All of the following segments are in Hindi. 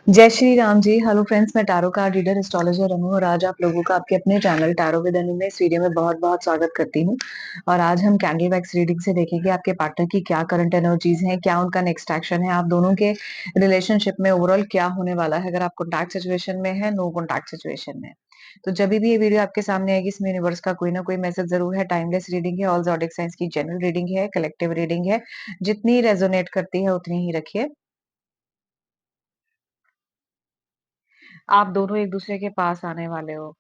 जय श्री राम जी। हेलो फ्रेंड्स, मैं tarot card reader astrologer Ramu और आज आप लोगों का आपके अपने चैनल टैरो विद अनु में इस वीडियो में बहुत-बहुत स्वागत करती हूँ। और आज हम कैंडल वैक्स रीडिंग से देखेंगे आपके पार्टनर की क्या करंट एनर्जीज हैं, क्या उनका नेक्स्ट एक्शन है, आप दोनों के रिलेशनशिप में ओवरऑल क्या होने वाला है, अगर आप कॉन्टैक्ट सिचुएशन में है, नो कॉन्टैक्ट सिचुएशन में है। तो जब भी ये वीडियो आपके सामने आएगी, इसमें यूनिवर्स का कोई ना कोई मैसेज ज़रूर है। टाइमलेस रीडिंग है, ऑल ज़ोडिक साइंस की जनरल रीडिंग है, कलेक्टिव रीडिंग है। जितनी रेजोनेट करती है उतनी ही रखिए। आप दोनों एक-दूसरे के पास आने वाले हो।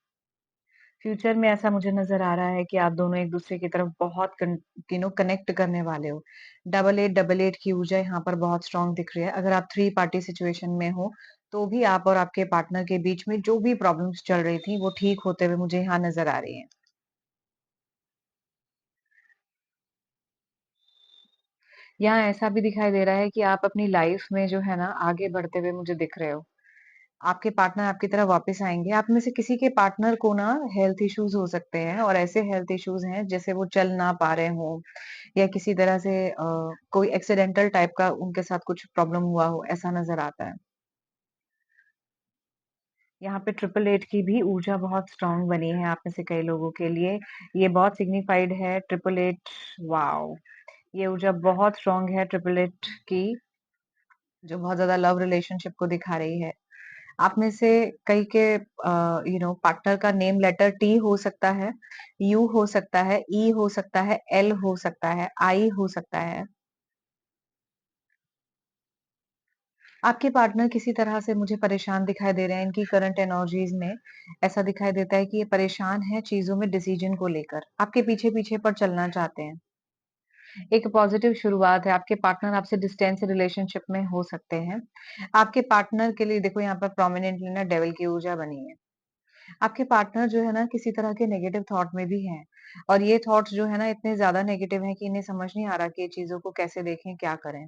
फ्यूचर में ऐसा मुझे नज़र आ रहा है कि आप दोनों एक-दूसरे की तरफ बहुत कनेक्ट करने वाले हो। डबल 8 की ऊर्जा यहाँ पर बहुत स्ट्रॉन्ग दिख रही है। अगर आप 3 पार्टी सिचुएशन में हो, तो भी आप और आपके पार्टनर के बीच में जो भी प्रॉब्लम्स चल रही थी, वो ठीक होते हुए मुझे यहाँ नज़र आ रही हैं। यहाँ ऐसा भी दिखाई दे रहा है कि आप अपनी लाइफ में जो है ना, आगे बढ़ते हुए मुझे दिख रहे हो। आपके पार्टनर आपकी तरफ वापस आएँगे। आप में से किसी के पार्टनर को ना हेल्थ इश्यूज़ हो सकते हैं और ऐसे हेल्थ इश्यूज़ हैं जैसे वो चल ना पा रहे हों या किसी तरह से कोई एक्सीडेंटल टाइप का उनके साथ कुछ प्रॉब्लम हुआ हो, ऐसा नज़र आता है। यहाँ पे ट्रिपल 8 की भी ऊर्जा बहुत स्ट्रॉन्ग बनी है आप में से कई लोगों के लिए। ये बहुत सिग्निफाइड है ट्रिपल 8। वॉव! ये ऊर्जा बहुत स्ट्रॉन्ग है ट्रिपल 8 की, जो बहुत ज़्यादा लव रिलेशनशिप को दिखा रही है। आप में से कई के पार्टनर का नेम लेटर टी हो सकता है, यू हो सकता है, ई हो सकता है, एल हो सकता है, आई हो सकता है। आपके पार्टनर किसी तरह से मुझे परेशान दिखाई दे रहे हैं इनकी करंट एनर्जीज में। ऐसा दिखाई देता है कि ये परेशान है चीज़ों में डिसीजन को लेकर। आपके पीछे-पीछे पर चलना चाहते हैं। एक पॉजिटिव शुरुआत है, आपके पार्टनर आपसे डिस्टेंस रिलेशनशिप में हो सकते हैं। आपके पार्टनर के लिए देखो यहाँ पर प्रोमिनेंटली ना डेविल की ऊर्जा बनी है। आपके पार्टनर जो है ना किसी तरह के नेगेटिव थॉट में भी हैं और ये थॉट्स जो है ना इतने ज़्यादा नेगेटिव हैं कि इन्हें समझ नहीं आ रहा कि ये चीज़ों को कैसे देखें, क्या करें।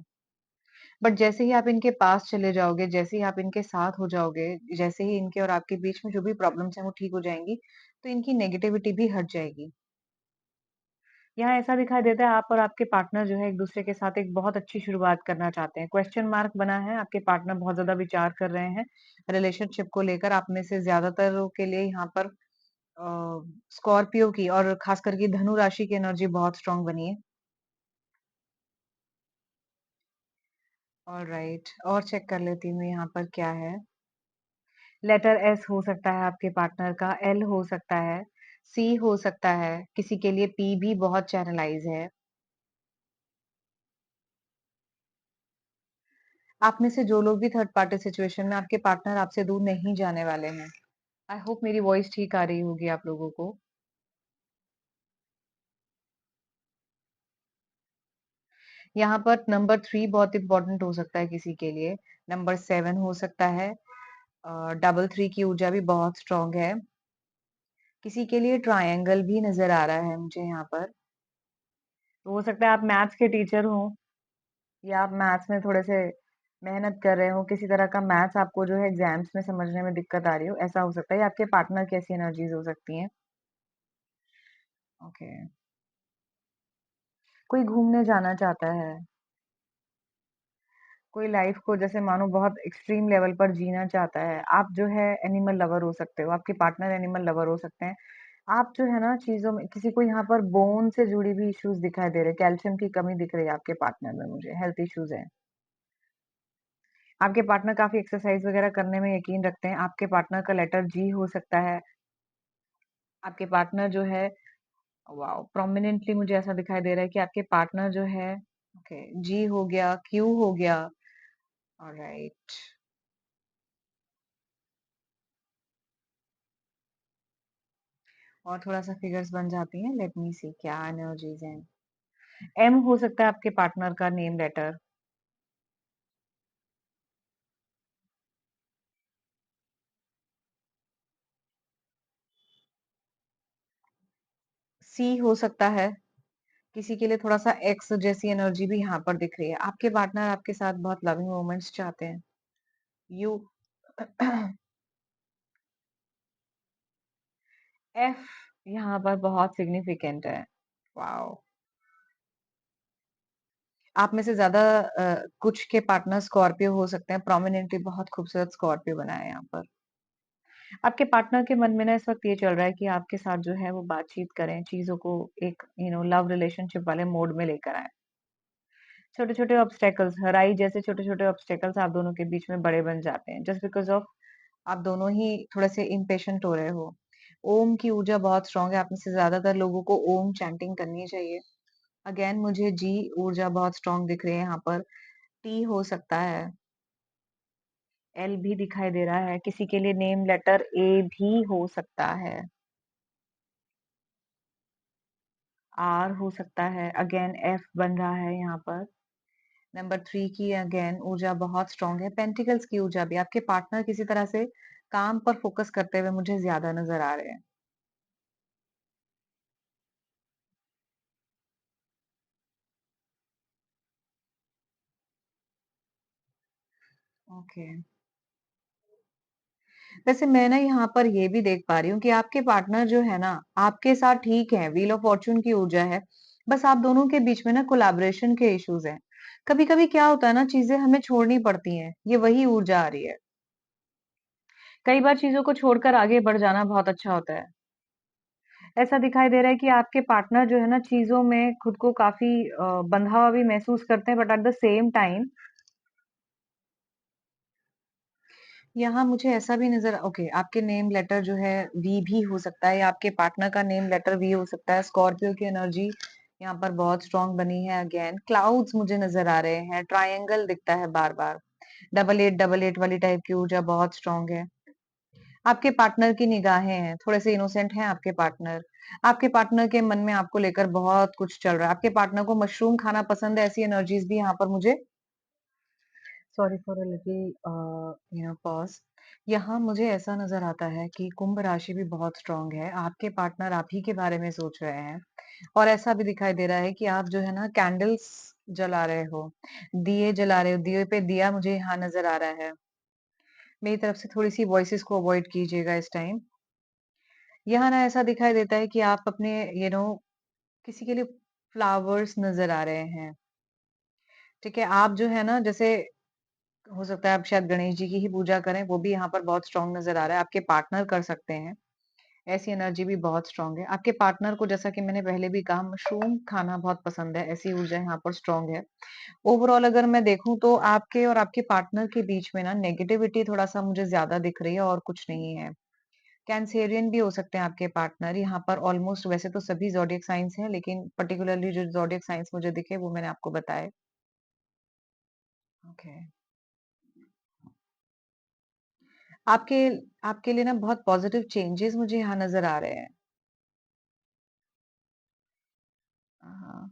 बट जैसे ही आप इनके पास चले जाओगे, जैसे ही आप इनके साथ हो जाओगे, जैसे ही इनके और आपके बीच में जो भी प्रॉब्लम्स हैं वो ठीक हो जाएँगी, तो इनकी नेगेटिविटी भी हट जाएगी। यहाँ ऐसा दिखाई देता है आप और आपके पार्टनर जो है एक-दूसरे के साथ एक बहुत अच्छी शुरुआत करना चाहते हैं। क्वेश्चन मार्क बना है, आपके पार्टनर बहुत ज़्यादा विचार कर रहे हैं रिलेशनशिप को लेकर। आप में से ज़्यादातरों के लिए यहाँ पर स्कॉर्पियो की और खास करके धनु राशि की एनर्जी बहुत स्ट्रॉन्ग बनी है। ऑलराइट, और चेक कर लेती हूँ यहाँ पर क्या है। लेटर एस हो सकता है आपके पार्टनर का, एल हो सकता है, सी हो सकता है, किसी के लिए पी भी बहुत चैनलाइज़ है। आप में से जो लोग भी थर्ड पार्टी सिचुएशन में आपके पार्टनर आपसे दूर नहीं जाने वाले हैं। आई होप मेरी वॉइस ठीक आ रही होगी आप लोगों को। यहाँ पर नंबर 3 बहुत इम्पोर्टेंट हो सकता है किसी के लिए, नंबर 7 हो सकता है, डबल 3 की ऊर्जा भी बहुत स्ट्रॉन्ग है। किसी के लिए ट्रायंगल भी नज़र आ रहा है मुझे यहाँ पर। तो हो सकता है आप मैथ्स के टीचर हो या आप मैथ्स में थोड़े से मेहनत कर रहे हो, किसी तरह का मैथ्स आपको जो है एग्ज़ाम्स में समझने में दिक्कत आ रही हो, ऐसा हो सकता है या आपके पार्टनर की ऐसी एनर्जीज़ हो सकती हैं। ओके। कोई घूमने जाना चाहता है, कोई लाइफ़ को जैसे मानो बहुत एक्सट्रीम लेवल पर जीना चाहता है। आप जो है एनिमल लवर हो सकते हो, आपके पार्टनर एनिमल लवर हो सकते हैं। आप जो है ना चीज़ों में किसी को यहाँ पर बोन से जुड़ी भी इश्यूज़ दिखाई दे रहे हैं, कैल्शियम की कमी दिख रही है आपके पार्टनर में मुझे, हेल्थ इश्यूज़ हैं। आपके पार्टनर काफ़ी एक्सरसाइज़ वग़ैरह करने में यकीन रखते हैं। आपके पार्टनर का लेटर जी हो सकता है। आपके पार्टनर जो है वॉव! प्रोमिनेंटली मुझे ऐसा दिखाई दे रहा है कि आपके पार्टनर जो है ओके, जी हो गया, क्यू हो गया। ऑलराइट। और थोड़ा-सा फिगर्स बन जाती हैं। लेट मी सी क्या एनर्जीज़ हैं। एम हो सकता है आपके पार्टनर का नेम लेटर। सी हो सकता है। किसी के लिए थोड़ा-सा एक्स जैसी एनर्जी भी यहाँ पर दिख रही है। आपके पार्टनर आपके साथ बहुत लविंग मोमेंट्स चाहते हैं। यू एफ यहाँ पर बहुत सिग्निफिकेंट है। वॉव! आप में से ज़्यादा कुछ के पार्टनर स्कॉर्पियो हो सकते हैं, प्रोमिनेंटली बहुत खूबसूरत स्कॉर्पियो बना है यहाँ पर। आपके पार्टनर के मन में ना इस वक़्त ये चल रहा है कि आपके साथ जो है वो बातचीत करें, चीज़ों को एक लव रिलेशनशिप वाले मोड में लेकर आएँ। छोटे-छोटे ऑब्स्टैकल्स, हराई जैसे छोटे-छोटे ऑब्स्टैकल्स आप दोनों के बीच में बड़े बन जाते हैं, जस्ट बिकॉज़ ऑफ आप दोनों ही थोड़े-से इम्पेशेंट हो रहे हो। ओम की ऊर्जा बहुत स्ट्रॉन्ग है, आप में से ज़्यादातर लोगों को ओम चैंटिंग करनी चाहिए। अगेन मुझे जी ऊर्जा बहुत स्ट्रॉन्ग दिख रही है यहाँ पर, टी हो सकता है, एल भी दिखाई दे रहा है, किसी के लिए नेम लेटर ए भी हो सकता है, आर हो सकता है, अगेन एफ बन रहा है यहाँ पर। नंबर 3 की अगेन ऊर्जा बहुत स्ट्रॉन्ग है, पेंटिकल्स की ऊर्जा भी, आपके पार्टनर किसी तरह से काम पर फोकस करते हुए मुझे ज़्यादा नज़र आ रहे हैं। ओके। वैसे मैं ना यहाँ पर ये भी देख पा रही हूँ कि आपके पार्टनर जो है ना, आपके साथ ठीक है, व्हील ऑफ फॉर्च्यून की ऊर्जा है। बस आप दोनों के बीच में ना कोलैबोरेशन के इश्यूज़ हैं। कभी-कभी क्या होता है ना, चीज़ें हमें छोड़नी पड़ती हैं, ये वही ऊर्जा आ रही है। कई बार चीज़ों को छोड़कर आगे बढ़ जाना बहुत अच्छा होता है। ऐसा दिखाई दे रहा है कि आपके पार्टनर जो है ना, चीज़ों में खुद को काफ़ी बँधा हुआ भी महसूस करते हैं, but at the same time यहाँ मुझे ऐसा भी नज़र ओके, आपके नेम लेटर जो है वी भी हो सकता है या आपके पार्टनर का नेम लेटर वी हो सकता है। स्कॉर्पियो की एनर्जी यहाँ पर बहुत स्ट्रॉन्ग बनी है अगेन। क्लाउड्स मुझे नज़र आ रहे हैं, ट्रायंगल दिखता है बार-बार। डबल एट वाली टाइप की ऊर्जा बहुत स्ट्रॉन्ग है। आपके पार्टनर की निगाहें हैं, थोड़े-से इनोसेंट हैं आपके पार्टनर। आपके पार्टनर के मन में आपको लेकर बहुत कुछ चल रहा है। आपके पार्टनर को मशरूम खाना पसंद है, ऐसी एनर्जीज़ भी यहाँ पर मुझे sorry for a little pause. यहाँ मुझे ऐसा नज़र आता है कि कुंभ राशि भी बहुत स्ट्रॉन्ग है। आपके पार्टनर आप ही के बारे में सोच रहे हैं और ऐसा भी दिखाई दे रहा है कि आप जो है ना कैंडल्स जला रहे हो, दिए जला रहे हो, दिए पे दिया मुझे यहाँ नज़र आ रहा है। मेरी तरफ से थोड़ी-सी वॉइसेज़ को अवॉइड कीजिएगा इस टाइम। यहाँ ना ऐसा दिखाई देता है कि आप अपने किसी के लिए फ्लावर्स नज़र आ रहे हैं, ठीक है? आप जो है ना जैसे हो सकता है आप शायद गणेश जी की ही पूजा करें, वो भी यहाँ पर बहुत स्ट्रॉन्ग नज़र आ रहा है। आपके पार्टनर कर सकते हैं, ऐसी एनर्जी भी बहुत स्ट्रॉन्ग है। आपके पार्टनर को जैसा कि मैंने पहले भी कहा मशरूम खाना बहुत पसंद है, ऐसी ऊर्जा यहाँ पर स्ट्रॉन्ग है। ओवरऑल अगर मैं देखूँ तो आपके और आपके पार्टनर के बीच में ना नेगेटिविटी थोड़ा-सा मुझे ज़्यादा दिख रही है और कुछ नहीं है। कैंसेरियन भी हो सकते हैं आपके पार्टनर, यहाँ पर ऑलमोस्ट वैसे तो सभी ज़ोडिएक साइन्स हैं, लेकिन पर्टिकुलरली जो ज़ोडिएक साइन्स मुझे दिखे वो मैंने आपको बताए। ओके। आपके आपके लिए ना बहुत पॉजिटिव चेंजेस मुझे यहाँ नज़र आ रहे हैं। हाँ।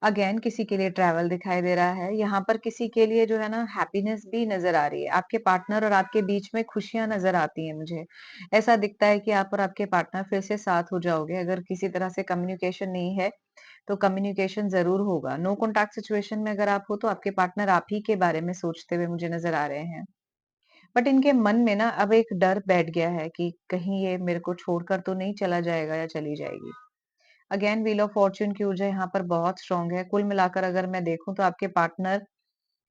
अगेन किसी के लिए ट्रैवल दिखाई दे रहा है। यहाँ पर किसी के लिए जो है ना हैप्पीनेस भी नज़र आ रही है। आपके पार्टनर और आपके बीच में खुशियाँ नज़र आती हैं मुझे। ऐसा दिखता है कि आप और आपके पार्टनर फिर से साथ हो जाओगे। अगर किसी तरह से कम्युनिकेशन नहीं है, तो कम्युनिकेशन ज़रूर होगा। नो कॉन्टैक्ट सिचुएशन में अगर आप हो, तो आपके पार्टनर आप ही के बारे में सोचते हुए मुझे नज़र आ रहे हैं। बट इनके मन में ना अब एक डर बैठ गया है कि कहीं ये मेरे को छोड़कर तो नहीं चला जाएगा या चली जाएगी। अगेन व्हील ऑफ फॉर्च्यून की ऊर्जा यहाँ पर बहुत स्ट्रांग है। कुल मिलाकर अगर मैं देखूँ तो आपके पार्टनर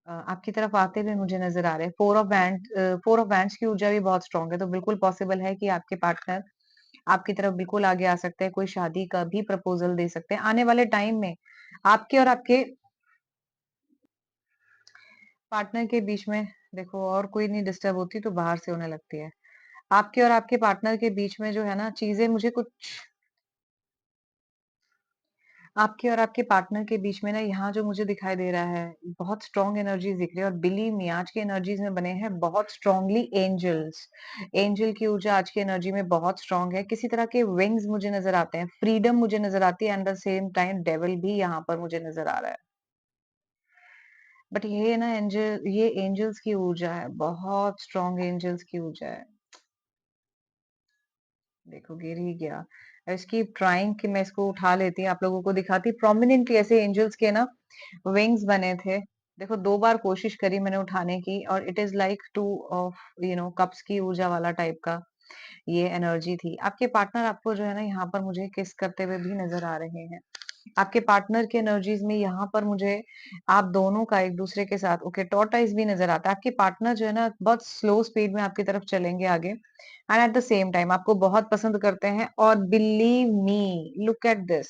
आपकी तरफ आते हुए मुझे नज़र आ रहे हैं। फोर ऑफ वैंड्स की ऊर्जा भी बहुत स्ट्रांग है, तो बिल्कुल पॉसिबल है कि आपके पार्टनर आपकी तरफ बिल्कुल आगे आ सकते हैं, कोई शादी का भी प्रपोज़ल दे सकते हैं। आने वाले टाइम में आपके और आपके पार्टनर के बीच में देखो और कोई नहीं डिस्टर्ब होती तो बाहर से होने लगती है। आपके और आपके पार्टनर के बीच में जो है ना चीज़ें मुझे कुछ आपके और आपके पार्टनर के बीच में ना यहाँ जो मुझे दिखाई दे रहा है, बहुत स्ट्रॉन्ग एनर्जीज़ दिख रही है और बिलीव मी आज की एनर्जीज़ में बने हैं बहुत स्ट्रॉन्गली एंजल्स। एंजल की ऊर्जा आज की एनर्जी में बहुत स्ट्रॉन्ग है। किसी तरह के विंग्स मुझे नज़र आते हैं, फ्रीडम मुझे नज़र आती है and the same time devil भी यहाँ पर मुझे नज़र आ रहा है। बट ये ना ये एंजल्स की ऊर्जा है, बहुत स्ट्रॉन्ग एंजल्स की ऊर्जा है। देखो गिर ही गया। आई वाज़ कीप ट्राइंग कि मैं इसको उठा लेती, आप लोगों को दिखाती। प्रोमिनेंटली ऐसे एंजल्स के ना विंग्स बने थे। देखो 2 बार कोशिश करी मैंने उठाने की और it is like 2 of cups की ऊर्जा वाला टाइप का ये एनर्जी थी। आपके पार्टनर आपको जो है ना यहाँ पर मुझे किस करते हुए भी नज़र आ रहे हैं। आपके पार्टनर की एनर्जीज़ में यहाँ पर मुझे आप दोनों का एक-दूसरे के साथ ओके टॉर्टोइज़ भी नज़र आता है। आपके पार्टनर जो है ना बहुत स्लो स्पीड में आपकी तरफ चलेंगे आगे and at the same time आपको बहुत पसंद करते हैं और believe me look at this.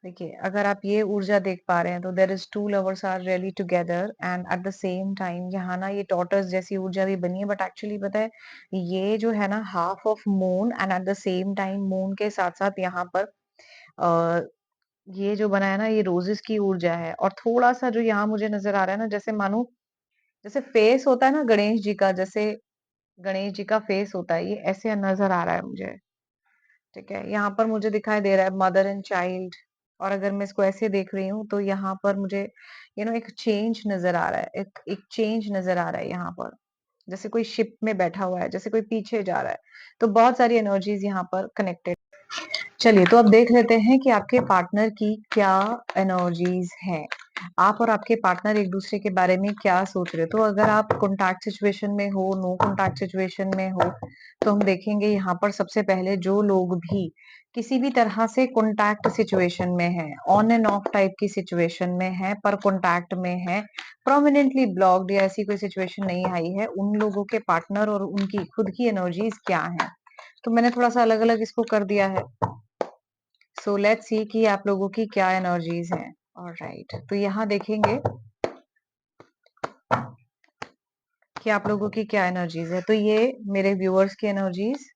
देखिए, अगर आप ये ऊर्जा देख पा रहे हैं तो there is two lovers are really together and at the same time यहाँ ना ये टॉर्टोइज़ जैसी ऊर्जा भी बनी है बट एक्चुअली पता है ये जो है ना half of moon and at the same time moon के साथ-साथ यहाँ पर अ, ये जो बना है ना ये रोजेस की ऊर्जा है और थोड़ा-सा जो यहाँ मुझे नज़र आ रहा है ना जैसे मानो जैसे फेस होता है ना गणेश जी का जैसे गणेश जी का फेस होता है, ये ऐसे नज़र आ रहा है मुझे, ठीक है? यहाँ पर मुझे दिखाई दे रहा है मदर एंड चाइल्ड और अगर मैं इसको ऐसे देख रही हूँ तो यहाँ पर मुझे एक चेंज नज़र आ रहा है, एक एक चेंज नज़र आ रहा है यहाँ पर। जैसे कोई शिप में बैठा हुआ है, जैसे कोई पीछे जा रहा है। तो बहुत सारी एनर्जीज़ यहाँ पर कनेक्टेड। चलिए, तो अब देख लेते हैं कि आपके पार्टनर की क्या एनर्जीज़ हैं। आप और आपके पार्टनर एक-दूसरे के बारे में क्या सोच रहे हो? तो अगर आप कॉन्टैक्ट सिचुएशन में हो, नो कॉन्टैक्ट सिचुएशन में हो, तो हम देखेंगे यहाँ पर सबसे पहले जो लोग भी किसी भी तरह से कॉन्टैक्ट सिचुएशन में हैं, ऑन एंड ऑफ टाइप की सिचुएशन में हैं, पर कॉन्टैक्ट में हैं, परमानेंटली ब्लॉक्ड या ऐसी कोई सिचुएशन नहीं आई है, उन लोगों के पार्टनर और उनकी खुद की एनर्जीज़ क्या हैं? तो मैंने थोड़ा-सा अलग-अलग इसको कर दिया है। सो लेट्स सी कि आप लोगों की क्या एनर्जीज हैं। ऑलराइट, तो यहाँ देखेंगे कि आप लोगों की क्या एनर्जीज है। तो ये मेरे व्यूअर्स की एनर्जीज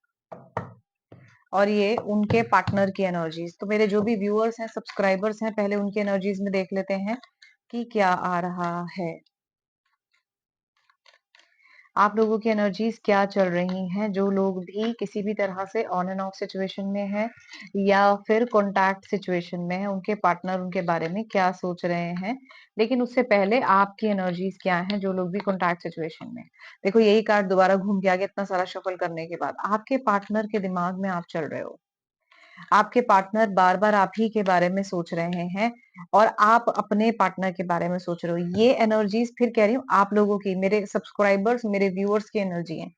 और ये उनके पार्टनर की एनर्जीज। तो मेरे जो भी व्यूअर्स हैं, सब्सक्राइबर्स हैं, पहले उनकी एनर्जीज में देख लेते हैं कि क्या आ रहा है। आप लोगों की एनर्जीज क्या चल रही हैं, जो लोग भी किसी भी तरह से ऑन एंड ऑफ सिचुएशन में हैं या फिर कॉन्टैक्ट सिचुएशन में हैं, उनके पार्टनर उनके बारे में क्या सोच रहे हैं। लेकिन उससे पहले आपकी एनर्जीज क्या हैं, जो लोग भी कॉन्टैक्ट सिचुएशन में। देखो यही कार्ड दोबारा घूम के आ गया इतना सारा शफल करने के बाद। आपके पार्टनर के दिमाग में आप चल रहे हो। आपके पार्टनर बार-बार आप ही के बारे में सोच रहे हैं और आप अपने पार्टनर के बारे में सोच रहे हो। ये एनर्जीज़ फिर कह रही हूँ आप लोगों की, मेरे सब्सक्राइबर्स, मेरे व्यूअर्स की एनर्जी है।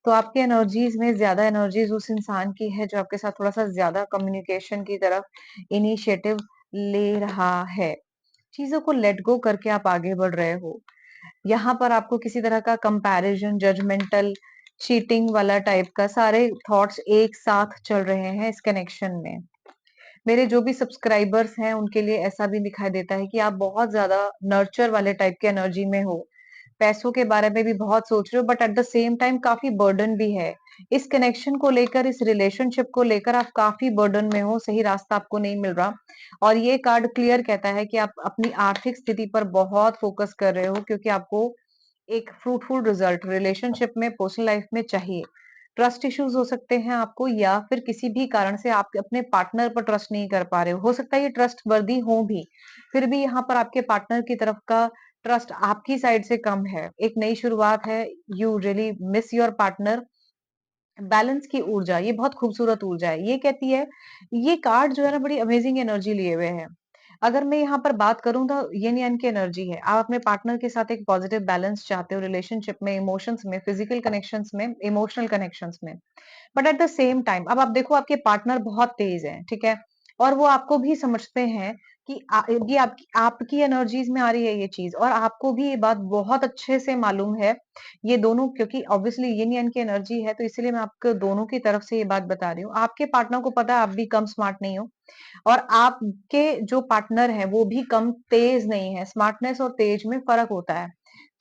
तो आपकी एनर्जीज़ में ज़्यादा एनर्जीज़ उस इंसान की है जो आपके साथ थोड़ा-सा ज़्यादा कम्युनिकेशन की तरफ इनिशिएटिव ले रहा है। चीज़ों को लेट गो करके आप आगे बढ़ रहे हो। यहाँ पर आपको किसी तरह का कंपैरिजन, जजमेंटल, चीटिंग वाला टाइप का सारे थॉट्स एक साथ चल रहे हैं इस कनेक्शन में। मेरे जो भी सब्सक्राइबर्स हैं उनके लिए ऐसा भी दिखाई देता है कि आप बहुत ज़्यादा नर्चर वाले टाइप की एनर्जी में हो। पैसों के बारे में भी बहुत सोच रहे हो but at the same time काफ़ी बर्डन भी है। इस कनेक्शन को लेकर, इस रिलेशनशिप को लेकर आप काफ़ी बर्डन में हो, सही रास्ता आपको नहीं मिल रहा और ये कार्ड क्लियर कहता है कि आप अपनी आर्थिक स्थिति पर बहुत फोकस कर रहे हो क्योंकि आपको एक फ्रूटफुल रिजल्ट रिलेशनशिप में, पर्सनल लाइफ में चाहिए। ट्रस्ट इश्यूज हो सकते हैं आपको या फिर किसी भी कारण से आप अपने पार्टनर पर ट्रस्ट नहीं कर पा रहे हो सकता है ये ट्रस्ट वर्दी हो भी, फिर भी यहाँ पर आपके पार्टनर की तरफ का ट्रस्ट आपकी साइड से कम है। एक नई शुरुआत है, you really miss your partner. Balance की ऊर्जा, ये बहुत खूबसूरत ऊर्जा है। ये कहती है, ये कार्ड जो है ना बड़ी अमेजिंग एनर्जी लिए हुए है। अगर मैं यहाँ पर बात करूँ तो यिन यान की एनर्जी है। आप अपने पार्टनर के साथ एक पॉजिटिव बैलेंस चाहते हो रिलेशनशिप में, इमोशंस में, फिजिकल कनेक्शंस में, इमोशनल कनेक्शंस में। But at the same time अब आप देखो आपके पार्टनर बहुत तेज हैं, ठीक है? और वो आपको भी समझते हैं कि ये आपकी एनर्जीज में आ रही है ये चीज और आपको भी ये बात बहुत अच्छे से मालूम है। ये दोनों क्योंकि ऑब्वियसली यिन यान की एनर्जी है तो इसीलिए मैं आपको दोनों की तरफ से ये बात बता रही हूँ। आपके पार्टनर को पता है आप भी कम स्मार्ट नहीं हो और आपके जो पार्टनर है वो भी कम तेज नहीं है। स्मार्टनेस और तेज में फर्क होता है।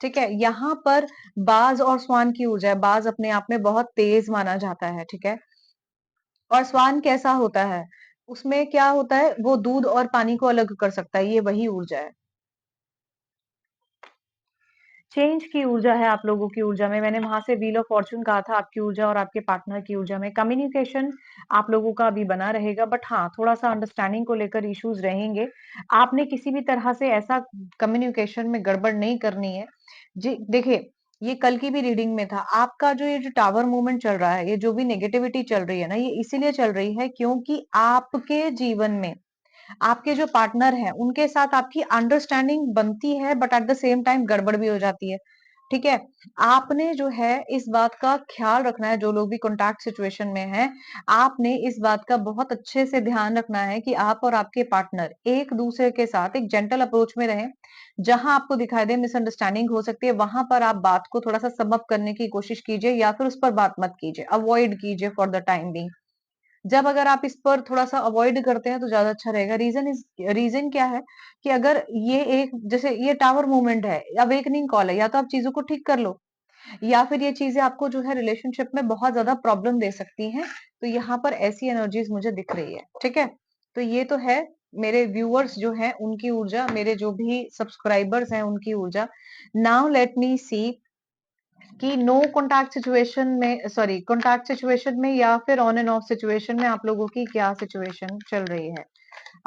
ठीक है? यहाँ पर बाज और स्वान की ऊर्जा है। बाज अपने आप में बहुत तेज माना जाता है, ठीक है? और स्वान कैसा होता है? उसमें क्या होता है, वो दूध और पानी को अलग कर सकता है, ये वही ऊर्जा है। चेंज की ऊर्जा है आप लोगों की ऊर्जा में। मैंने वहाँ से व्हील ऑफ फॉर्च्यून कहा था आपकी ऊर्जा और आपके पार्टनर की ऊर्जा में। कम्युनिकेशन आप लोगों का अभी बना रहेगा बट हाँ, थोड़ा-सा अंडरस्टैंडिंग को लेकर इश्यूज़ रहेंगे। आपने किसी भी तरह से ऐसा कम्युनिकेशन में गड़बड़ नहीं करनी है। जी, देखिए, ये कल की भी रीडिंग में था। आपका जो ये जो टावर मूवमेंट चल रहा है, ये जो भी नेगेटिविटी चल रही है ना, ये इसीलिए चल रही है क्योंकि आपके जीवन में आपके जो पार्टनर हैं, उनके साथ आपकी अंडरस्टैंडिंग बनती है but at the same time गड़बड़ भी हो जाती है। ठीक है? आपने जो है इस बात का ख्याल रखना है, जो लोग भी कॉन्टैक्ट सिचुएशन में हैं, आपने इस बात का बहुत अच्छे से ध्यान रखना है कि आप और आपके पार्टनर एक-दूसरे के साथ एक जेंटल अप्रोच में रहें। जहाँ आपको दिखाई दे मिसअंडरस्टैंडिंग हो सकती है, वहाँ पर आप बात को थोड़ा-सा सम अप करने की कोशिश कीजिए या फिर उस पर बात मत कीजिए, अवॉइड कीजिए फॉर द टाइम बीइंग। जब अगर आप इस पर थोड़ा-सा अवॉइड करते हैं तो ज़्यादा अच्छा रहेगा। रीज़न क्या है कि अगर ये एक जैसे ये टावर मूवमेंट है, अवेकनिंग कॉल है, या तो आप चीज़ों को ठीक कर लो या फिर ये चीज़ें आपको जो है रिलेशनशिप में बहुत ज़्यादा प्रॉब्लम दे सकती हैं। तो यहाँ पर ऐसी एनर्जीज़ मुझे दिख रही है, ठीक है? तो ये तो है मेरे व्यूअर्स जो हैं उनकी ऊर्जा, मेरे जो भी सब्सक्राइबर्स हैं उनकी ऊर्जा। नाउ लेट मी सी कि नो कॉन्टैक्ट सिचुएशन में सॉरी कॉन्टैक्ट सिचुएशन में या फिर ऑन एंड ऑफ सिचुएशन में आप लोगों की क्या सिचुएशन चल रही है।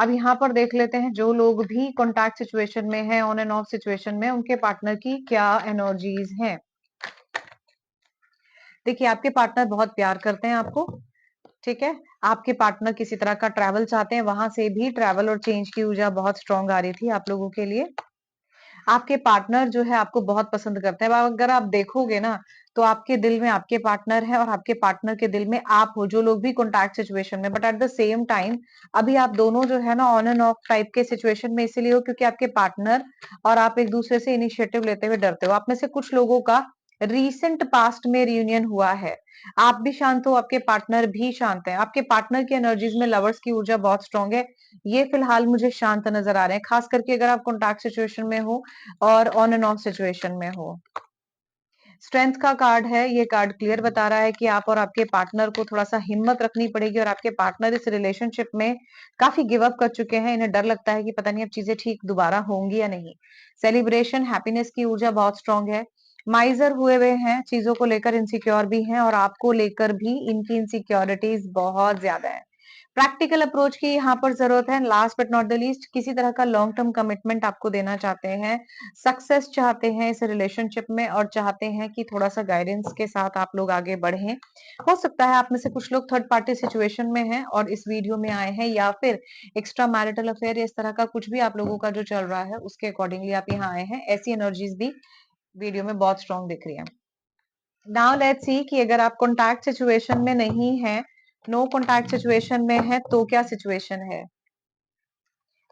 अब यहाँ पर देख लेते हैं जो लोग भी कॉन्टैक्ट सिचुएशन में हैं, ऑन एंड ऑफ सिचुएशन में, उनके पार्टनर की क्या एनर्जीज हैं। देखिए आपके पार्टनर बहुत प्यार करते हैं आपको, ठीक है? आपके पार्टनर किसी तरह का ट्रैवल चाहते हैं, वहां से भी ट्रैवल और चेंज की ऊर्जा बहुत स्ट्रांग आ रही थी आप लोगों के लिए। आपके पार्टनर जो है आपको बहुत पसंद करते हैं। अब अगर आप देखोगे ना, तो आपके दिल में आपके पार्टनर है और आपके पार्टनर के दिल में आप हो, जो लोग भी कॉन्टैक्ट सिचुएशन में, but at the same time अभी आप दोनों जो है ना ऑन एंड ऑफ टाइप के सिचुएशन में इसीलिए हो क्योंकि आपके पार्टनर और आप एक दूसरे से इनिशिएटिव लेते हुए डरते हो। आप में से कुछ लोगों का रीसेंट पास्ट में रियूनियन हुआ है। आप भी शांत हो, आपके पार्टनर भी शांत है। आपके पार्टनर की एनर्जीज में लवर्स की ऊर्जा बहुत स्ट्रांग है। ये फिलहाल मुझे शांत नजर आ रहे हैं, खास करके अगर आप कॉन्टैक्ट सिचुएशन में हो और ऑन एंड ऑफ सिचुएशन में हो। स्ट्रेंथ का कार्ड है, ये कार्ड क्लियर बता रहा है कि आप और आपके पार्टनर को थोड़ा-सा हिम्मत रखनी पड़ेगी और आपके पार्टनर इस रिलेशनशिप में काफ़ी गिव अप कर चुके हैं। इन्हें डर लगता है कि पता नहीं अब चीज़ें ठीक दोबारा होंगी या नहीं। सेलिब्रेशन, हैप्पीनेस की ऊर्जा बहुत स्ट्रांग है। माइज़र हुए हुए हैं, चीज़ों को लेकर इनसिक्योर भी हैं और आपको लेकर भी इनकी इनसिक्योरिटीज़ बहुत ज़्यादा है। प्रैक्टिकल अप्रोच की यहाँ पर ज़रूरत है। Last but not the least, किसी तरह का लॉन्ग टर्म कमिटमेंट आपको देना चाहते हैं, सक्सेस चाहते हैं इस रिलेशनशिप में और चाहते हैं कि थोड़ा-सा गाइडेंस के साथ आप लोग आगे बढ़ें। हो सकता है आप में से कुछ लोग थर्ड पार्टी सिचुएशन में हैं और इस वीडियो में आए हैं, या फिर एक्स्ट्रा मैरिटल अफेयर या इस तरह का कुछ भी आप लोगों का जो चल रहा है उसके अकॉर्डिंगली आप यहाँ आए हैं। ऐसी एनर्जीज भी वीडियो में बहुत स्ट्रांग दिख रही है। नाउ लेट्स सी कि अगर आप कॉन्टैक्ट सिचुएशन में नहीं हैं, नो कॉन्टैक्ट सिचुएशन में हैं, तो क्या सिचुएशन है?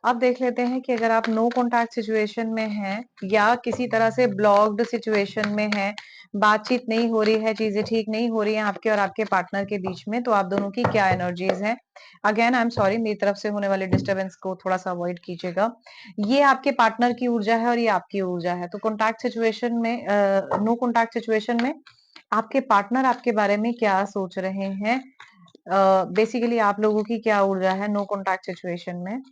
अब देख लेते हैं कि अगर आप नो कॉन्टैक्ट सिचुएशन में हैं या किसी तरह से ब्लॉक्ड सिचुएशन में हैं, बातचीत नहीं हो रही है, चीजें ठीक नहीं हो रही हैं आपके और आपके पार्टनर के बीच में, तो आप दोनों की क्या एनर्जीज हैं? अगेन आई एम सॉरी, मेरी तरफ से होने वाले डिस्टरबेंस को थोड़ा सा अवॉइड कीजिएगा। ये आपके पार्टनर की ऊर्जा है और ये आपकी ऊर्जा है। तो कॉन्टैक्ट सिचुएशन में नो कॉन्टैक्ट सिचुएशन में आपके पार्टनर आपके बारे में क्या सोच रहे हैं? बेसिकली आप लोगों की क्या ऊर्जा है नो कॉन्टैक्ट सिचुएशन में?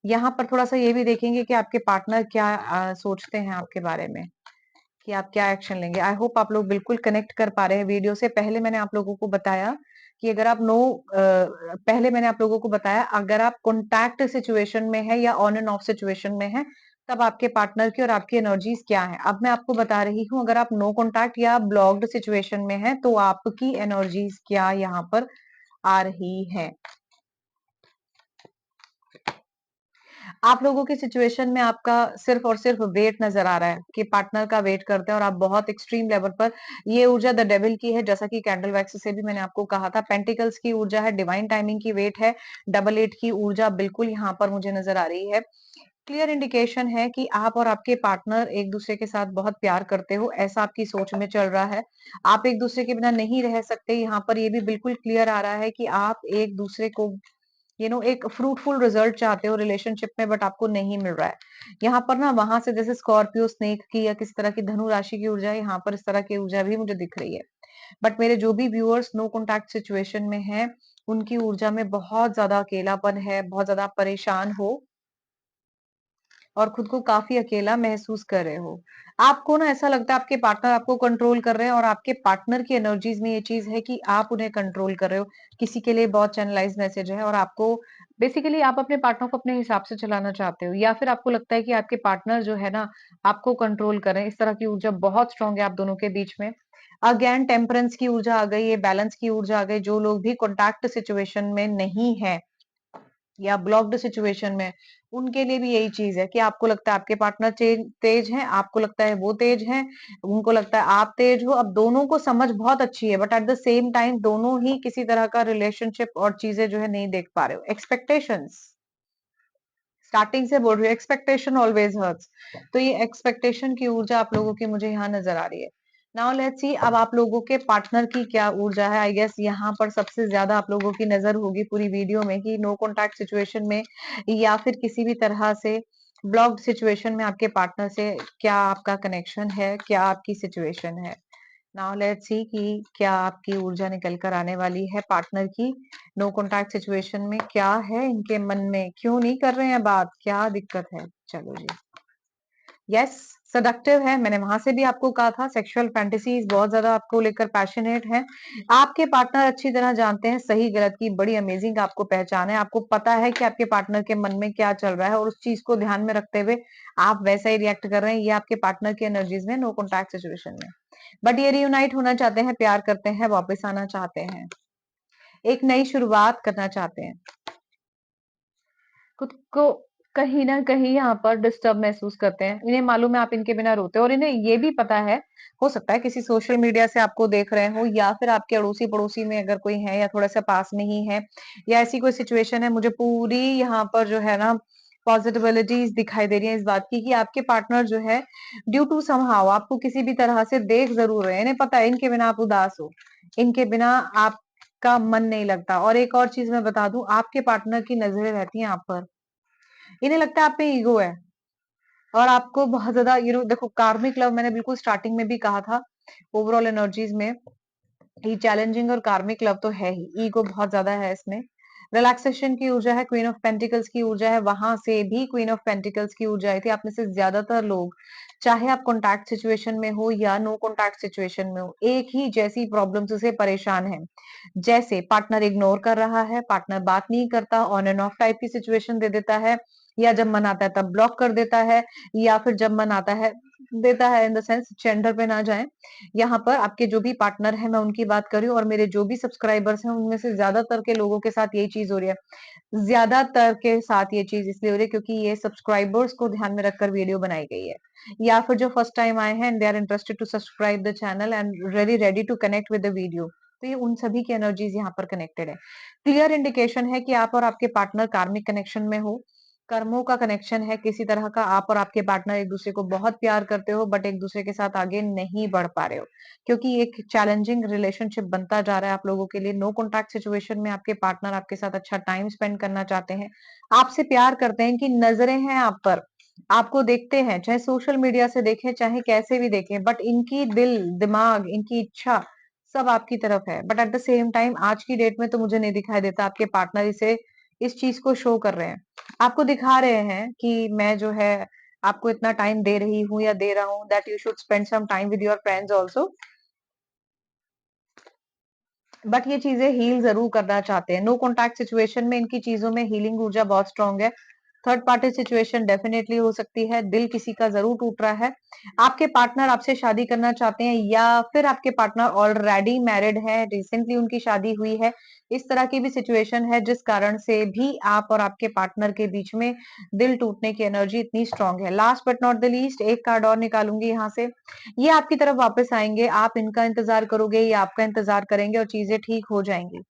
यहाँ पर थोड़ा-सा ये भी देखेंगे कि आपके पार्टनर क्या सोचते हैं आपके बारे में, कि आप क्या एक्शन लेंगे। आई होप आप लोग बिल्कुल कनेक्ट कर पा रहे हैं वीडियो से। पहले मैंने आप लोगों को बताया कि अगर आप पहले मैंने आप लोगों को बताया अगर आप कॉन्टैक्ट सिचुएशन में हैं या ऑन एंड ऑफ सिचुएशन में हैं, तब आपके पार्टनर की और आपकी एनर्जीज़ क्या हैं। अब मैं आपको बता रही हूँ अगर आप नो कॉन्टैक्ट या ब्लॉक्ड सिचुएशन में हैं, तो आपकी एनर्जीज़ क्या यहाँ पर आ रही हैं। आप लोगों की सिचुएशन में आपका सिर्फ और सिर्फ वेट नजर आ रहा है कि पार्टनर का वेट करते हैं और आप बहुत एक्सट्रीम लेवल पर। ये ऊर्जा द डेविल की है, जैसा कि कैंडल वैक्स से भी मैंने आपको कहा था। पेंटिकल्स की ऊर्जा है, डिवाइन टाइमिंग की वेट है, डबल एट की ऊर्जा बिल्कुल यहाँ पर मुझे नजर आ रही है। क्लियर इंडिकेशन है कि आप और आपके पार्टनर एक दूसरे के साथ बहुत प्यार करते हो, ऐसा आपकी सोच में चल रहा है। आप एक दूसरे के बिना नहीं रह सकते। यहाँ पर ये भी बिल्कुल क्लियर आ रहा है कि आप एक दूसरे को एक फ्रूटफुल रिजल्ट चाहते हो रिलेशनशिप में, बट आपको नहीं मिल रहा है। यहाँ पर ना वहां से जैसे स्कॉर्पियो स्नेक की या किस तरह की धनु राशि की ऊर्जा है, यहाँ पर इस तरह की ऊर्जा भी मुझे दिख रही है। बट मेरे जो भी व्यूअर्स नो कॉन्टैक्ट सिचुएशन में हैं, उनकी ऊर्जा में बहुत ज्यादा अकेलापन है, बहुत ज्यादा परेशान हो और खुद को काफ़ी अकेला महसूस कर रहे हो। आपको ना ऐसा लगता है आपके पार्टनर आपको कंट्रोल कर रहे हैं और आपके पार्टनर की एनर्जीज़ में ये चीज़ है कि आप उन्हें कंट्रोल कर रहे हो। किसी के लिए बहुत चैनलाइज़्ड मैसेज है और आपको बेसिकली आप अपने पार्टनर को अपने हिसाब से चलाना चाहते हो, या फिर आपको लगता है कि आपके पार्टनर जो है ना, आपको कंट्रोल कर रहे हैं। इस तरह की ऊर्जा बहुत स्ट्रॉन्ग है आप दोनों के बीच में। अगेन टेम्परेंस की ऊर्जा आ गई है, बैलेंस की ऊर्जा आ गई। जो लोग भी कॉन्टैक्ट सिचुएशन में नहीं है, या ब्लॉक्ड सिचुएशन में, उनके लिए भी यही चीज है कि आपको लगता है आपके पार्टनर तेज हैं, आपको लगता है वो तेज हैं, उनको लगता है आप तेज हो। अब दोनों को समझ बहुत अच्छी है, but at the same time दोनों ही किसी तरह का रिलेशनशिप और चीजें जो है नहीं देख पा रहे हो। एक्सपेक्टेशंस, स्टार्टिंग से बोल रही हूँ, एक्सपेक्टेशन ऑलवेज हर्ट्स। तो ये एक्सपेक्टेशन की ऊर्जा आप लोगों की मुझे यहाँ नजर आ रही है। नाउ लेट्स सी अब आप लोगों के पार्टनर की क्या ऊर्जा है। आई गेस यहाँ पर सबसे ज्यादा आप लोगों की नजर होगी पूरी वीडियो में कि नो कॉन्टैक्ट सिचुएशन में या फिर किसी भी तरह से ब्लॉक्ड सिचुएशन में आपके पार्टनर से क्या आपका कनेक्शन है, क्या आपकी सिचुएशन है। नाउ लेट्स सी कि क्या आपकी ऊर्जा निकल कर आने वाली है पार्टनर की नो कॉन्टैक्ट सिचुएशन में। क्या है इनके मन में, क्यों नहीं कर रहे हैं बात, क्या दिक्कत है। चलो जी, यस, सडक्टिव है। मैंने वहां से भी आपको कहा था सेक्सुअल फैंटेसीज बहुत ज्यादा आपको लेकर पैशनेट है। आपके पार्टनर अच्छी तरह जानते हैं सही गलत की, बड़ी अमेजिंग आपको पहचान है। आपको पता है कि आपके पार्टनर के मन में क्या चल रहा है और उस चीज को ध्यान में रखते हुए आप वैसा ही रिएक्ट कर रहे हैं। ये आपके पार्टनर की एनर्जीज में नो कॉन्टैक्ट सिचुएशन में। बट ये रियूनाइट होना चाहते हैं, प्यार करते हैं, वापस आना चाहते हैं, एक नई शुरुआत करना चाहते हैं। खुद को कहीं ना कहीं यहाँ पर डिस्टर्ब महसूस करते हैं। इन्हें मालूम है आप इनके बिना रोते हो और इन्हें ये भी पता है, हो सकता है किसी सोशल मीडिया से आपको देख रहे हो या फिर आपके अड़ोसी पड़ोसी में अगर कोई है या थोड़ा सा पास में ही है या ऐसी कोई सिचुएशन है। मुझे पूरी यहाँ पर जो है ना पॉजिटिविटीज दिखाई दे रही है इस बात की कि आपके पार्टनर जो है ड्यू टू समहाउ आपको किसी भी तरह से देख जरूर रहे हैं। इन्हें पता है इनके बिना आप उदास हो, इनके बिना आपका मन नहीं लगता। और एक और चीज मैं बता दूं, आपके पार्टनर की नजरें रहती हैं आप पर। इन्हें लगता है आप पे ईगो है और आपको बहुत ज्यादा देखो कार्मिक लव मैंने बिल्कुल स्टार्टिंग में भी कहा था, ओवरऑल एनर्जीज में ये चैलेंजिंग और कार्मिक लव तो है ही, ईगो बहुत ज्यादा है इसमें। रिलैक्सेशन की ऊर्जा है, क्वीन ऑफ पेंटिकल्स की ऊर्जा है, वहां से भी क्वीन ऑफ पेंटिकल्स की ऊर्जा आई थी। आप में से ज्यादातर लोग चाहे आप कॉन्टैक्ट सिचुएशन में हो या नो कॉन्टैक्ट सिचुएशन में हो, एक ही जैसी प्रॉब्लम से परेशान है। जैसे पार्टनर इग्नोर कर रहा है, पार्टनर बात नहीं करता, ऑन एंड ऑफ टाइप की सिचुएशन दे देता है, या जब मन आता है तब ब्लॉक कर देता है, या फिर जब मन आता है देता है। इन द सेंस जेंडर पे ना जाए, यहाँ पर आपके जो भी पार्टनर है मैं उनकी बात कर रही हूँ और मेरे जो भी सब्सक्राइबर्स हैं उनमें से ज्यादातर के लोगों के साथ यही चीज हो रही है। ज्यादातर के साथ ये चीज इसलिए हो रही है क्योंकि ये सब्सक्राइबर्स को ध्यान में रखकर वीडियो बनाई गई है, या फिर जो फर्स्ट टाइम आए हैं and they are interested to subscribe the channel and ready ready to connect with the video. तो ये उन सभी की एनर्जीज यहाँ पर कनेक्टेड है। क्लियर इंडिकेशन है कि आप और आपके पार्टनर कार्मिक कनेक्शन में हो, कर्मों का कनेक्शन है किसी तरह का। आप और आपके पार्टनर एक दूसरे को बहुत प्यार करते हो बट एक दूसरे के साथ आगे नहीं बढ़ पा रहे हो क्योंकि एक चैलेंजिंग रिलेशनशिप बनता जा रहा है आप लोगों के लिए। नो कॉन्टैक्ट सिचुएशन में आपके पार्टनर आपके साथ अच्छा टाइम स्पेंड करना चाहते हैं, आपसे प्यार करते हैं, इनकी नजरें हैं आप पर, आपको देखते हैं, चाहे सोशल मीडिया से देखें चाहे कैसे भी देखें, बट इनकी दिल दिमाग इनकी इच्छा सब आपकी तरफ है। But at the same time आज की डेट में तो मुझे नहीं दिखाई देता आपके पार्टनर इसे इस चीज को शो कर रहे हैं, आपको दिखा रहे हैं कि मैं जो है आपको इतना टाइम दे रही हूँ या दे रहा हूँ, that you should spend some time with your friends also. But ये चीजें हील जरूर करना चाहते हैं। नो कॉन्टैक्ट सिचुएशन में इनकी चीजों में हीलिंग ऊर्जा बहुत स्ट्रांग है। थर्ड पार्टी सिचुएशन डेफिनेटली हो सकती है, दिल किसी का जरूर टूट रहा है, आपके पार्टनर आपसे शादी करना चाहते हैं या फिर आपके पार्टनर ऑलरेडी मैरिड है, रिसेंटली उनकी शादी हुई है। इस तरह की भी सिचुएशन है जिस कारण से भी आप और आपके पार्टनर के बीच में दिल टूटने की एनर्जी इतनी स्ट्रांग है। Last but not the least एक कार्ड और निकालूंगी यहाँ से, ये आपकी तरफ वापस आएंगे, आप इनका इंतजार करोगे या आपका इंतजार करेंगे और चीजें ठीक हो जाएंगी।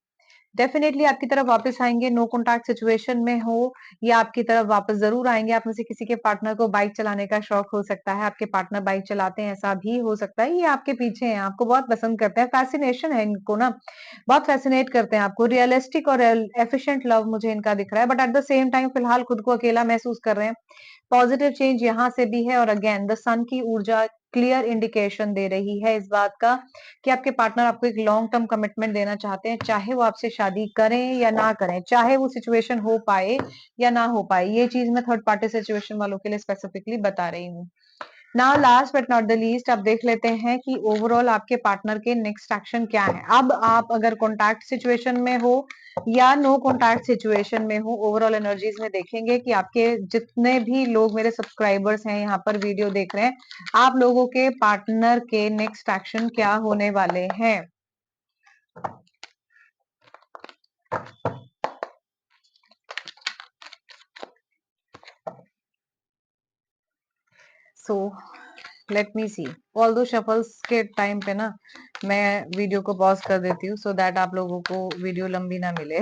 डेफिनेटली आपकी तरफ वापस आएंगे, नो कॉन्टैक्ट सिचुएशन में हो या आपकी तरफ वापस जरूर आएंगे। आप में से किसी के पार्टनर को बाइक चलाने का शौक हो सकता है, आपके पार्टनर बाइक चलाते हैं ऐसा भी हो सकता है, ये आपके पीछे हैं, आपको बहुत पसंद करते हैं, फैसिनेशन है इनको ना, बहुत फैसिनेट करते हैं आपको। रियलिस्टिक और एफिशिएंट लव मुझे इनका दिख रहा है, but at the same time फिलहाल खुद को अकेला महसूस कर रहे हैं। पॉजिटिव चेंज यहाँ से भी है और अगेन द सन की ऊर्जा क्लियर इंडिकेशन दे रही है इस बात का कि आपके पार्टनर आपको एक लॉन्ग टर्म कमिटमेंट देना चाहते हैं, चाहे वो आपसे शादी करें या ना करें, चाहे वो सिचुएशन हो पाए या ना हो पाए। ये चीज मैं थर्ड पार्टी सिचुएशन वालों के लिए स्पेसिफिकली बता रही हूँ। Now last but not the least अब देख लेते हैं कि ओवरऑल आपके पार्टनर के नेक्स्ट एक्शन क्या है। अब आप अगर कॉन्टैक्ट सिचुएशन में हो या नो कॉन्टैक्ट सिचुएशन में हो, ओवरऑल एनर्जीज में देखेंगे कि आपके जितने भी लोग मेरे सब्सक्राइबर्स हैं यहाँ पर वीडियो देख रहे हैं, आप लोगों के पार्टनर के नेक्स्ट एक्शन क्या होने वाले हैं। सो लेट मी सी। ऑल्दो शफल्स के टाइम पे ना मैं वीडियो को पॉज कर देती हूँ सो दैट आप लोगों को वीडियो लंबी ना मिले।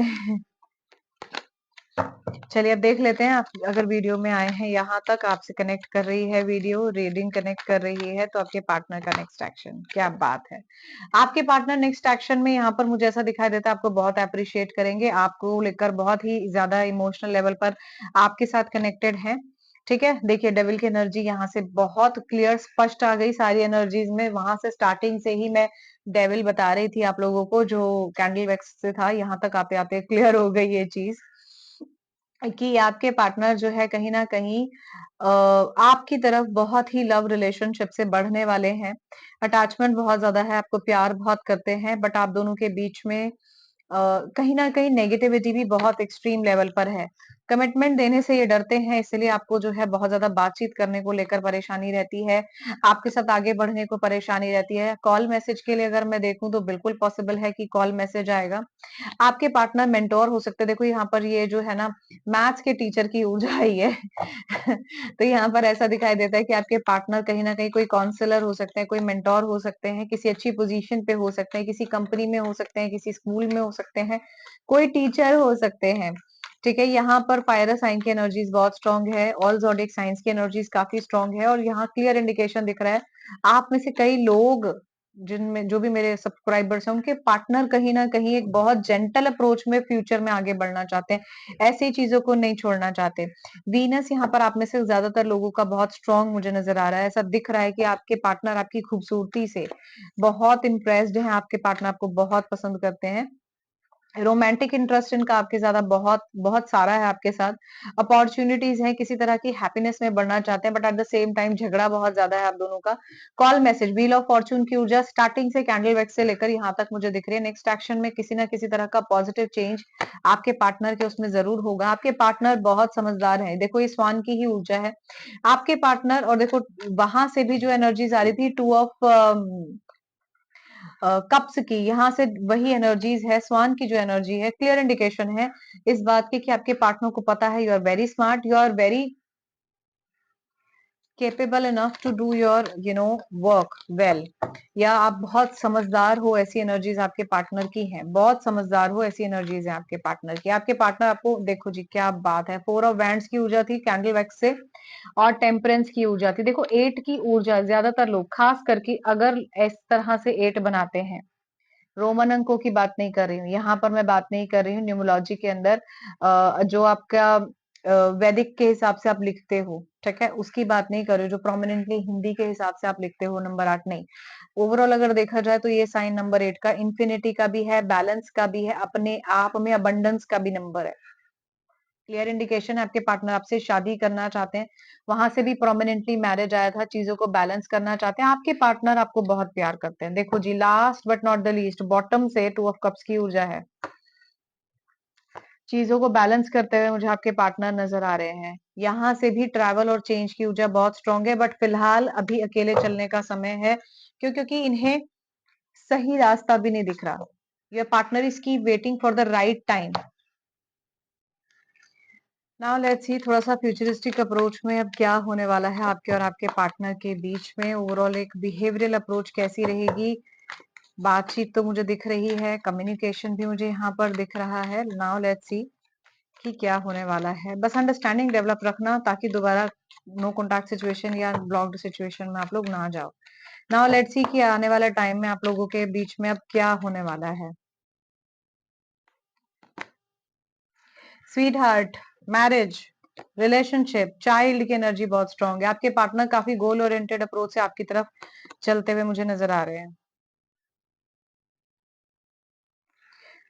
चलिए अब देख लेते हैं, आप अगर वीडियो में आए हैं यहाँ तक, आपसे कनेक्ट कर रही है वीडियो, रीडिंग कनेक्ट कर रही है, तो आपके पार्टनर का नेक्स्ट एक्शन क्या बात है। आपके पार्टनर नेक्स्ट एक्शन में यहाँ पर मुझे ऐसा दिखाई देता है आपको बहुत अप्रिशिएट करेंगे, आपको लेकर बहुत ही ज्यादा इमोशनल लेवल पर आपके साथ कनेक्टेड है। ठीक है, देखिए डेविल की एनर्जी यहाँ से बहुत क्लियर स्पष्ट आ गई सारी एनर्जीज में। वहां से स्टार्टिंग से ही मैं डेविल बता रही थी आप लोगों को, जो कैंडल वैक्स से था, यहाँ तक आते आते क्लियर हो गई ये चीज कि आपके पार्टनर जो है कहीं ना कहीं आपकी तरफ बहुत ही लव रिलेशनशिप से बढ़ने वाले हैं। अटैचमेंट बहुत ज्यादा है, आपको प्यार बहुत करते हैं, बट आप दोनों के बीच में कहीं ना कहीं नेगेटिविटी भी बहुत एक्सट्रीम लेवल पर है। कमिटमेंट देने से ये डरते हैं, इसलिए आपको जो है बहुत ज्यादा बातचीत करने को लेकर परेशानी रहती है, आपके साथ आगे बढ़ने को परेशानी रहती है। कॉल मैसेज के लिए अगर मैं देखूं तो बिल्कुल पॉसिबल है कि कॉल मैसेज आएगा। आपके पार्टनर मेंटोर हो सकते हैं। देखो यहाँ पर ये जो है ना, मैथ्स के टीचर की ऊर्जा आई है। तो यहाँ पर ऐसा दिखाई देता है कि आपके पार्टनर कहीं ना कहीं कोई काउंसलर हो सकते हैं, कोई मेंटोर हो सकते हैं, किसी अच्छी पोजीशन पे हो सकते हैं, किसी कंपनी में हो सकते हैं, किसी स्कूल में हो सकते हैं, कोई टीचर हो सकते हैं। ठीक है, यहाँ पर फायर साइन की एनर्जीज बहुत स्ट्रांग है, ऑल ज़ोडिएक साइंस की एनर्जीज काफी स्ट्रांग है, और यहाँ क्लियर इंडिकेशन दिख रहा है आप में से कई लोग, जिनमें जो भी मेरे सब्सक्राइबर्स हैं, उनके पार्टनर कहीं ना कहीं एक बहुत जेंटल अप्रोच में फ्यूचर में आगे बढ़ना चाहते हैं, ऐसी चीजों को नहीं छोड़ना चाहते। वीनस यहाँ पर आप में से ज्यादातर लोगों का बहुत स्ट्रांग मुझे नजर आ रहा है। ऐसा दिख रहा है कि आपके पार्टनर आपकी खूबसूरती से बहुत इंप्रेस्ड है, आपके पार्टनर आपको बहुत पसंद करते हैं। रोमांटिक इंटरेस्ट इनका आपके ज्यादा बहुत बहुत सारा है आपके साथ। अपॉर्चुनिटीज है, किसी तरह की हैप्पीनेस में बढ़ना चाहते हैं, but at the same time झगड़ा बहुत ज्यादा है आप दोनों का। Call message, wheel of Fortune की ऊर्जा स्टार्टिंग से कैंडल वैक्स से लेकर यहाँ तक मुझे दिख रही है। नेक्स्ट एक्शन में किसी ना किसी तरह का पॉजिटिव चेंज आपके पार्टनर के उसमें जरूर होगा। आपके पार्टनर बहुत समझदार है, देखो ये स्वान की ही ऊर्जा है आपके पार्टनर। और देखो वहां से भी जो एनर्जीज आ रही थी, टू ऑफ कप्स की, यहाँ से वही एनर्जीज है, स्वान की जो एनर्जी है, क्लियर इंडिकेशन है इस बात की कि आपके पार्टनर को पता है you are very smart, you are very capable enough to do your work well, या आप बहुत समझदार हो, ऐसी एनर्जीज आपके पार्टनर की हैं, बहुत समझदार हो, ऐसी एनर्जीज हैं आपके पार्टनर की। आपके पार्टनर आपको, देखो जी क्या बात है, 4 ऑफ वैंड्स की ऊर्जा थी कैंडल वैक्स से, और टेम्परेंस की ऊर्जा थी। देखो 8 की ऊर्जा ज्यादातर लोग, खास करके अगर इस तरह से 8 बनाते हैं, रोमन अंकों की बात नहीं कर रही हूँ यहाँ पर, मैं बात नहीं कर रही हूँ न्यूमरोलॉजी के अंदर जो आपका वैदिक के हिसाब से आप लिखते हो, ठीक है, उसकी बात नहीं कर रही हूँ, जो प्रोमिनेंटली हिंदी के हिसाब से आप लिखते हो नंबर 8 नहीं। ओवरऑल अगर देखा जाए तो ये साइन नंबर 8 का इंफिनिटी का भी है, बैलेंस का भी है, अपने आप में अबंडेंस का भी नंबर है। क्लियर इंडिकेशन है आपके पार्टनर आपसे शादी करना चाहते हैं, वहां से भी प्रोमिनेंटली मैरिज आया था, चीजों को बैलेंस करना चाहते हैं। आपके पार्टनर आपको बहुत प्यार करते हैं। देखो जी, last but not the least, bottom से 2 ऑफ कप्स की ऊर्जा है, चीजों को बैलेंस करते हुए मुझे आपके पार्टनर नजर आ रहे हैं। यहाँ से भी ट्रैवल और चेंज की ऊर्जा बहुत स्ट्रांग है, बट फिलहाल अभी अकेले चलने का समय है, क्योंकि इन्हें सही रास्ता भी नहीं दिख रहा। Your partner is keep waiting for the right time. Now let's see थोड़ा सा फ्यूचरिस्टिक अप्रोच में अब क्या होने वाला है आपके और आपके पार्टनर के बीच में। ओवरऑल एक बिहेवियरल अप्रोच कैसी रहेगी। बातचीत तो मुझे दिख रही है, कम्युनिकेशन भी मुझे यहाँ पर दिख रहा है। नाउ लेट्स सी कि क्या होने वाला है। बस अंडरस्टैंडिंग डेवलप रखना, ताकि दोबारा नो कॉन्टैक्ट सिचुएशन या ब्लॉक्ड सिचुएशन में आप लोग ना जाओ। नाउ लेट्स सी कि आने वाले टाइम में आप लोगों के बीच में अब क्या होने वाला है। Sweet heart, marriage, relationship, child की एनर्जी बहुत स्ट्रांग है। आपके पार्टनर काफी गोल ओरिएंटेड अप्रोच से आपकी तरफ चलते हुए मुझे नजर आ रहे हैं।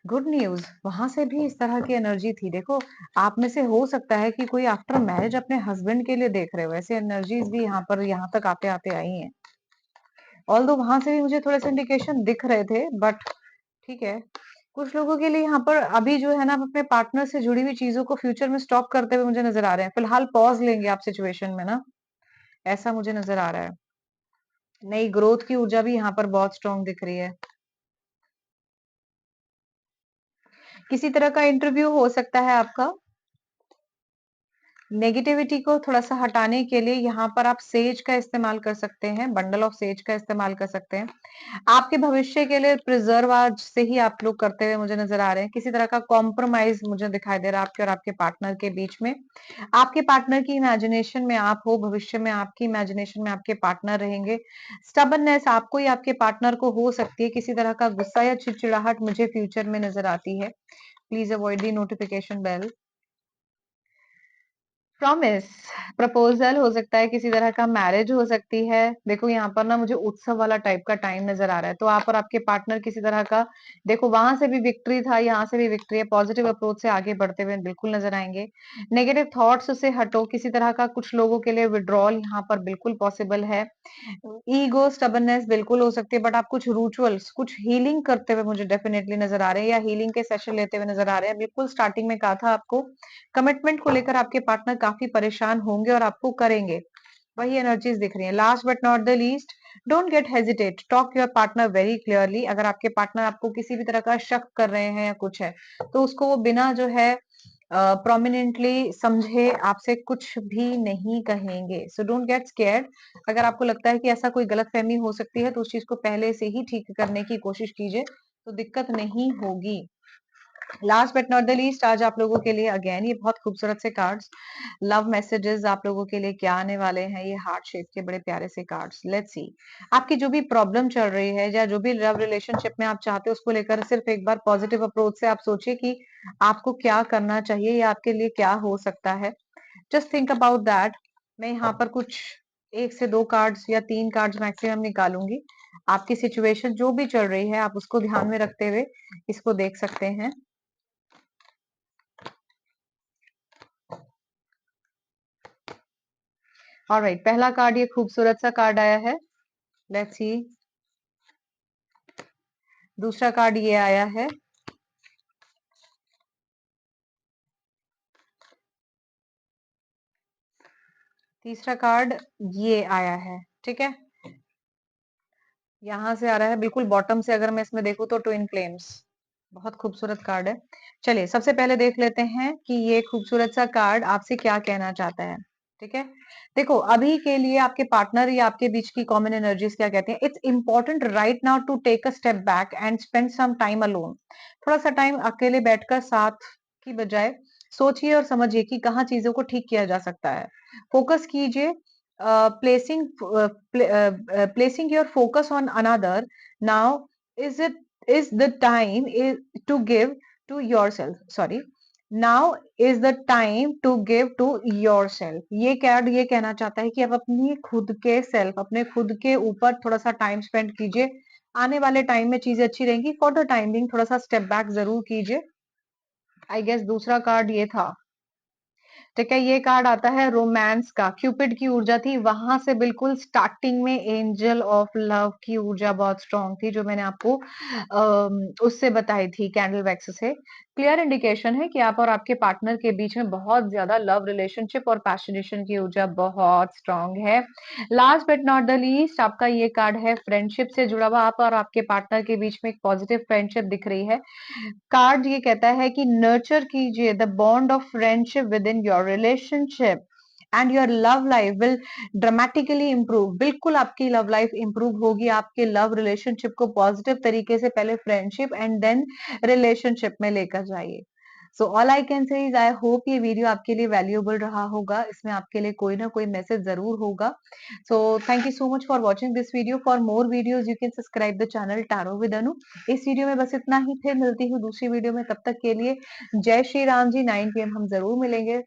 गुड न्यूज, वहां से भी इस तरह की एनर्जी थी। देखो आप में से हो सकता है कि कोई आफ्टर मैरिज अपने हस्बैंड के लिए देख रहे हो, ऐसे एनर्जीज भी यहाँ पर यहाँ तक आते आते आई हैं। ऑल्दो वहां से भी मुझे थोड़े से इंडिकेशन दिख रहे थे, बट ठीक है, कुछ लोगों के लिए यहाँ पर अभी जो है ना, अपने पार्टनर से जुड़ी हुई चीजों को फ्यूचर में स्टॉप करते हुए मुझे नजर आ रहे हैं। फिलहाल पॉज लेंगे आप सिचुएशन में ना, ऐसा मुझे नजर आ रहा है। नई ग्रोथ की ऊर्जा भी यहाँ पर बहुत स्ट्रांग दिख रही है। किसी तरह का इंटरव्यू हो सकता है आपका, नेगेटिविटी को थोड़ा-सा हटाने के लिए यहाँ पर आप सेज का इस्तेमाल कर सकते हैं, बंडल ऑफ सेज का इस्तेमाल कर सकते हैं। आपके भविष्य के लिए प्रिज़र्व आज से ही आप लोग करते हुए मुझे नज़र आ रहे हैं। किसी तरह का कॉम्प्रोमाइज़ मुझे दिखाई दे रहा है आपके और आपके पार्टनर के बीच में। आपके पार्टनर की इमेजिनेशन में आप हो, भविष्य में आपकी इमेजिनेशन में आपके पार्टनर रहेंगे। स्टबर्ननेस आपको या आपके पार्टनर को हो सकती है, किसी तरह का गुस्सा या चिड़चिड़ाहट मुझे फ्यूचर में नज़र आती है। Please avoid the notification bell. Promise, proposal हो सकता है, किसी तरह का मैरिज हो सकती है। देखो यहाँ पर ना मुझे उत्सव वाला टाइप का टाइम नज़र आ रहा है, तो आप और आपके पार्टनर किसी तरह का देखो वहाँ से भी विक्ट्री था, यहाँ से भी विक्ट्री है, पॉजिटिव अप्रोच से आगे बढ़ते हुए बिल्कुल नज़र आएँगे। नेगेटिव थॉट्स से हटो, किसी तरह का कुछ लोगों के लिए विथड्रॉल यहाँ पर बिल्कुल पॉसिबल है। ईगो, स्टबर्ननेस बिल्कुल हो सकती है, बट आप कुछ रिचुअल्स, कुछ हीलिंग करते हुए मुझे डेफिनिटली नज़र आ रहे हैं या हीलिंग के सेशन लेते हुए नज़र आ रहे हैं। बिल्कुल स्टार्टिंग में कहा था आपको, कमिटमेंट को लेकर आपके पार्टनर काफ़ी परेशान होंगे और आपको करेंगे। वही एनर्जीज़ दिख रही हैं। Last but not the least, don't get hesitate, talk your partner very clearly. अगर आपके पार्टनर आपको किसी भी तरह का शक कर रहे हैं या कुछ है, तो उसको वो बिना जो है प्रोमिनेंटली समझे आपसे कुछ भी नहीं कहेंगे। So don't get scared. अगर आपको लगता है कि ऐसा कोई गलतफहमी हो सकती है, तो उस चीज़ को पहले से ही ठीक करने की कोशिश कीजिए, तो दिक्कत नहीं होगी। Last but not the least, आज आप लोगों के लिए अगेन ये बहुत खूबसूरत से कार्ड्स, लव मैसेजेस आप लोगों के लिए क्या आने वाले हैं, ये हार्ट शेप के बड़े प्यारे से कार्ड्स। लेट्स सी, आपकी जो भी प्रॉब्लम चल रही है या जो भी लव रिलेशनशिप में आप चाहते हो, उसको लेकर सिर्फ एक बार पॉजिटिव अप्रोच से आप सोचिए कि आपको क्या करना चाहिए या आपके लिए क्या हो सकता है। Just think about that. मैं यहाँ पर कुछ 1 से 2 कार्ड्स या 3 कार्ड्स मैक्सिमम निकालूंगी। आपकी सिचुएशन जो भी चल रही है, आप उसको ध्यान में रखते हुए इसको देख सकते हैं। ऑलराइट, पहला कार्ड ये खूबसूरत सा कार्ड आया है। Let's see. दूसरा कार्ड ये आया है। तीसरा कार्ड ये आया है। ठीक है, यहां से आ रहा है बिल्कुल बॉटम से, अगर मैं इसमें देखूं तो ट्विन फ्लेम्स। बहुत खूबसूरत कार्ड है। चलिए सबसे पहले देख लेते हैं कि ये खूबसूरत सा कार्ड आपसे क्या कहना चाहता है। ठीक है, देखो अभी के लिए आपके पार्टनर या आपके बीच की कॉमन एनर्जीज क्या कहते हैं। It's important right now to take a step back and spend some time alone. थोड़ा सा टाइम अकेले बैठकर साथ की बजाय सोचिए और समझिए कि कहाँ चीजों को ठीक किया जा सकता है। फोकस कीजिए, placing placing your focus on another now is it is the time is to give to yourself, sorry, now is the time to give to yourself। ये कार्ड ये कहना चाहता है कि आप अपनी खुद के सेल्फ, अपने खुद के ऊपर थोड़ा सा टाइम स्पेंड कीजिए। आने वाले टाइम में चीजें अच्छी रहेंगी। फॉर द टाइम बिंग थोड़ा सा स्टेप बैक जरूर कीजिए। आई गेस दूसरा कार्ड ये था। ठीक है, ये कार्ड आता है रोमांस का। क्यूपिड की ऊर्जा थी, वहां से बिल्कुल स्टार्टिंग में एंजल ऑफ लव की ऊर्जा बहुत स्ट्रांग थी, जो मैंने आपको उससे बताई थी, कैंडल वैक्स से। क्लियर इंडिकेशन है कि आप और आपके पार्टनर के बीच में बहुत ज्यादा लव रिलेशनशिप और पैशनेशन की ऊर्जा बहुत स्ट्रांग है। Last but not the least, आपका ये कार्ड है फ्रेंडशिप से जुड़ा हुआ। आप और आपके पार्टनर के बीच में एक पॉजिटिव फ्रेंडशिप दिख रही है। कार्ड ये कहता है कि नर्चर कीजिए the bond of friendship with in your relationship and your love life will dramatically improve. बिल्कुल आपकी लव लाइफ इंप्रूव होगी। आपके लव रिलेशनशिप को पॉजिटिव तरीके से पहले फ्रेंडशिप एंड देन रिलेशनशिप में लेकर जाइए। So all I can say is I hope ये वीडियो आपके लिए वैल्यूएबल रहा होगा। इसमें आपके लिए कोई ना कोई मैसेज जरूर होगा। So thank you so much for watching this video. For more videos you can subscribe the channel tarot with Anu. इस वीडियो में बस इतना ही, फिर मिलती हूँ दूसरी वीडियो में। तब तक के लिए जय श्री राम जी। 9 PM हम जरूर मिलेंगे।